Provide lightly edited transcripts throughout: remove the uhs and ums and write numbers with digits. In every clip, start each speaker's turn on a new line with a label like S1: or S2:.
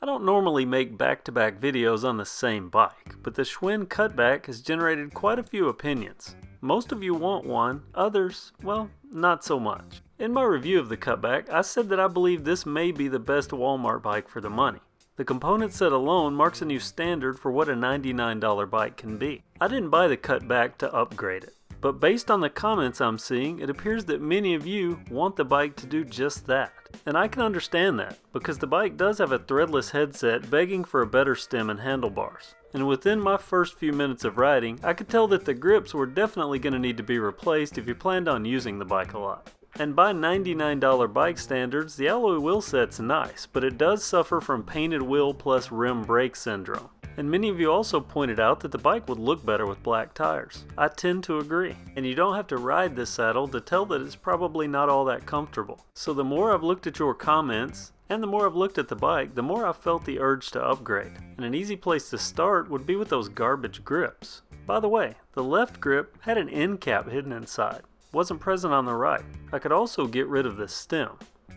S1: I don't normally make back-to-back videos on the same bike, but the Schwinn Cutback has generated quite a few opinions. Most of you want one, others, well, not so much. In my review of the Cutback, I said that I believe this may be the best Walmart bike for the money. The component set alone marks a new standard for what a $99 bike can be. I didn't buy the Cutback to upgrade it, but based on the comments I'm seeing, it appears that many of you want the bike to do just that. And I can understand that, because the bike does have a threadless headset begging for a better stem and handlebars. And within my first few minutes of riding, I could tell that the grips were definitely going to need to be replaced if you planned on using the bike a lot. And by $99 bike standards, the alloy wheel set's nice, but it does suffer from painted wheel plus rim brake syndrome. And many of you also pointed out that the bike would look better with black tires. I tend to agree. And you don't have to ride this saddle to tell that it's probably not all that comfortable. So the more I've looked at your comments, and the more I've looked at the bike, the more I've felt the urge to upgrade. And an easy place to start would be with those garbage grips. By the way, the left grip had an end cap hidden inside. Wasn't present on the right. I could also get rid of the stem.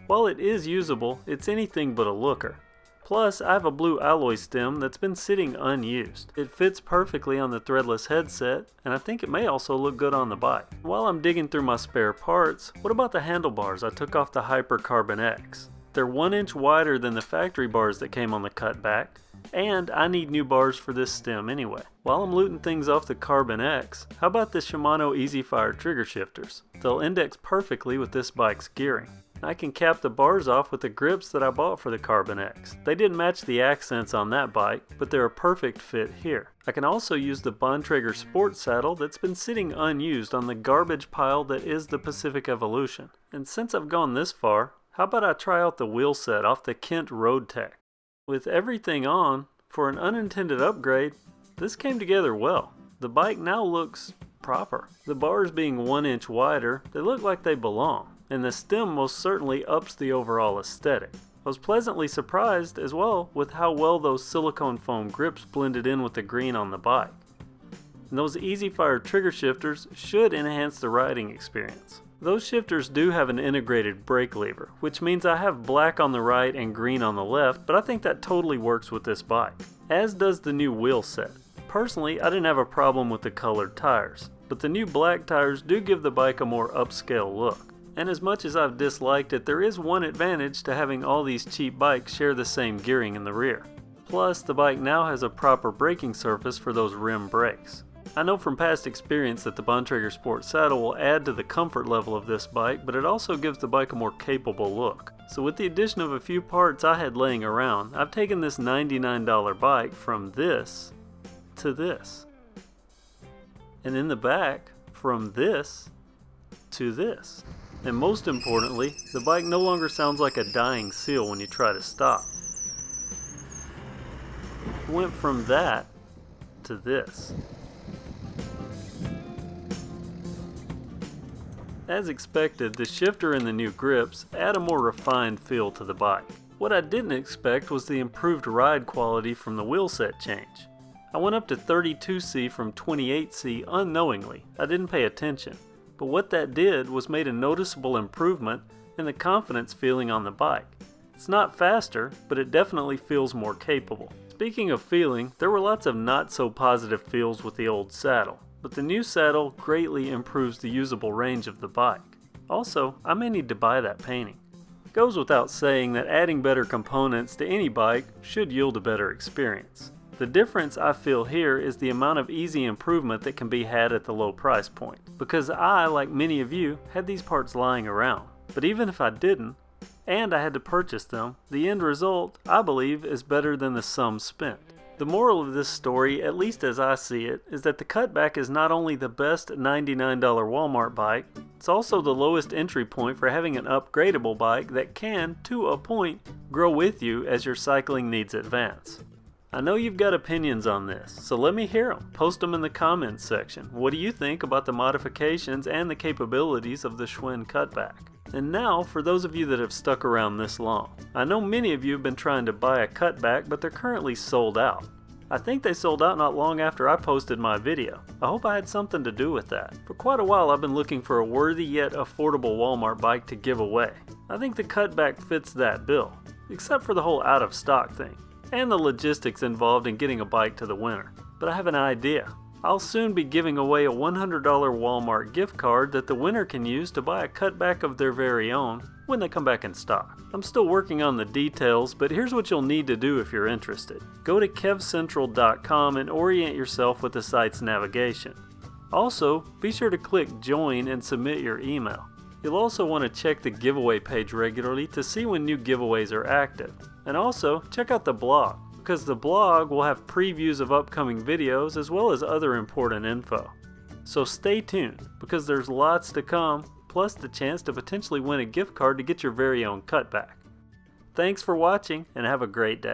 S1: While it is usable, it's anything but a looker. Plus, I have a blue alloy stem that's been sitting unused. It fits perfectly on the threadless headset, and I think it may also look good on the bike. While I'm digging through my spare parts, what about the handlebars I took off the Hyper Carbon X? They're 1 inch wider than the factory bars that came on the Cutback, and I need new bars for this stem anyway. While I'm looting things off the Carbon X, how about the Shimano Easy Fire trigger shifters? They'll index perfectly with this bike's gearing. I can cap the bars off with the grips that I bought for the Carbon X. They didn't match the accents on that bike, but they're a perfect fit here. I can also use the Bontrager Sport saddle that's been sitting unused on the garbage pile that is the Pacific Evolution. And since I've gone this far, how about I try out the Wheelset off the Kent Road Tech? With everything on, for an unintended upgrade, this came together well. The bike now looks proper. The bars being 1 inch wider, they look like they belong. And the stem most certainly ups the overall aesthetic. I was pleasantly surprised as well with how well those silicone foam grips blended in with the green on the bike. And those Easy Fire trigger shifters should enhance the riding experience. Those shifters do have an integrated brake lever, which means I have black on the right and green on the left, but I think that totally works with this bike. As does the new wheel set. Personally, I didn't have a problem with the colored tires, but the new black tires do give the bike a more upscale look. And as much as I've disliked it, there is one advantage to having all these cheap bikes share the same gearing in the rear. Plus, the bike now has a proper braking surface for those rim brakes. I know from past experience that the Bontrager Sport saddle will add to the comfort level of this bike, but it also gives the bike a more capable look. So with the addition of a few parts I had laying around, I've taken this $99 bike from this to this. And in the back, from this to this. And most importantly, the bike no longer sounds like a dying seal when you try to stop. It went from that to this. As expected, the shifter and the new grips add a more refined feel to the bike. What I didn't expect was the improved ride quality from the wheelset change. I went up to 32C from 28C unknowingly. I didn't pay attention. But what that did was made a noticeable improvement in the confidence feeling on the bike. It's not faster, but it definitely feels more capable. Speaking of feeling, there were lots of not so positive feels with the old saddle, but the new saddle greatly improves the usable range of the bike. Also, I may need to buy that painting. It goes without saying that adding better components to any bike should yield a better experience. The difference I feel here is the amount of easy improvement that can be had at the low price point, because I, like many of you, had these parts lying around. But even if I didn't, and I had to purchase them, the end result, I believe, is better than the sum spent. The moral of this story, at least as I see it, is that the Cutback is not only the best $99 Walmart bike, it's also the lowest entry point for having an upgradable bike that can, to a point, grow with you as your cycling needs advance. I know you've got opinions on this, so let me hear them. Post them in the comments section. What do you think about the modifications and the capabilities of the Schwinn Cutback? And now, for those of you that have stuck around this long. I know many of you have been trying to buy a Cutback, but they're currently sold out. I think they sold out not long after I posted my video. I hope I had something to do with that. For quite a while I've been looking for a worthy yet affordable Walmart bike to give away. I think the Cutback fits that bill, except for the whole out of stock thing. and the logistics involved in getting a bike to the winter. But I have an idea. I'll soon be giving away a $100 Walmart gift card that the winner can use to buy a cutback of their very own when they come back in stock. I'm still working on the details, but here's what you'll need to do if you're interested. Go to KevCentral.com and orient yourself with the site's navigation. Also, be sure to click join and submit your email. You'll also want to check the giveaway page regularly to see when new giveaways are active. And also, check out the blog, because the blog will have previews of upcoming videos as well as other important info. So stay tuned, because there's lots to come, plus the chance to potentially win a gift card to get your very own cutback. Thanks for watching and have a great day.